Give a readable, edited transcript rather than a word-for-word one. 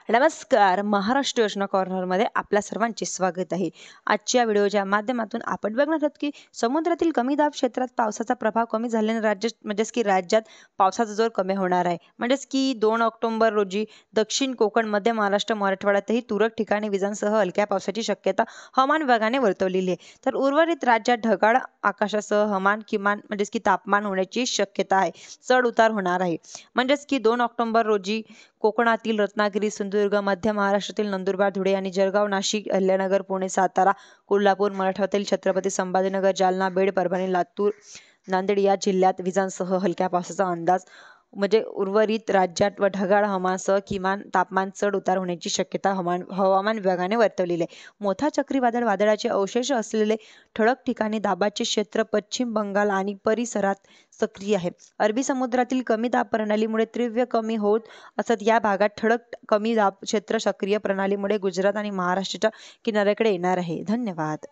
नमस्कार. महाराष्ट्र योजना कॉर्नरमध्ये आपल्या सर्वांचे स्वागत आहे. आजच्या व्हिडिओच्या माध्यमातून आपण बघणार आहोत की समुद्रातील कमी दाब क्षेत्रात पावसाचा प्रभाव कमी झाल्याने राज्यात पावसाचा जोर कमी होणार आहे. म्हणजेच की 2 ऑक्टोबर रोजी दक्षिण कोकण, मध्य महाराष्ट्र, मराठवाड्यातही तुरळक ठिकाणी विजांसह हलक्या पावसाची शक्यता हवामान विभागाने वर्तवलेली आहे. तर उर्वरित राज्यात ढगाळ आकाशासह किमान की तापमान होण्याची शक्यता आहे. चढ उतार होणार आहे. म्हणजेच की 2 ऑक्टोबर रोजी कोकणातील रत्नागिरी, सिंधुदुर्ग, मध्य महाराष्ट्रातील नंदुरबार, धुळे आणि जळगाव, नाशिक, अहिल्यानगर, पुणे, सातारा, कोल्हापूर, मराठवाड्यातील छत्रपती संभाजीनगर, जालना, बीड, परभणी, लातूर, नांदेड या जिल्ह्यात विजांसह हलक्या पावसाचा अंदाज. उर्वरित राज्यात व ढगाळ हवामानासह किमान तापमान चढ उतार होण्याची शक्यता हवामान विभागाने वर्तवलेली आहे. मोठा चक्रीवादळ वादळाचे अवशेष असलेले ठळक ठिकाणी दाबाचे क्षेत्र पश्चिम बंगाल आणि परिसरात सक्रिय आहे. अरबी समुद्रातील कमी दाब प्रणालीमुळे तीव्र कमी होत असत या भागात ठळक कमी दाब क्षेत्र सक्रिय प्रणालीमुळे गुजरात आणि महाराष्ट्राच्या किनाऱ्याकडे येणार आहे. धन्यवाद.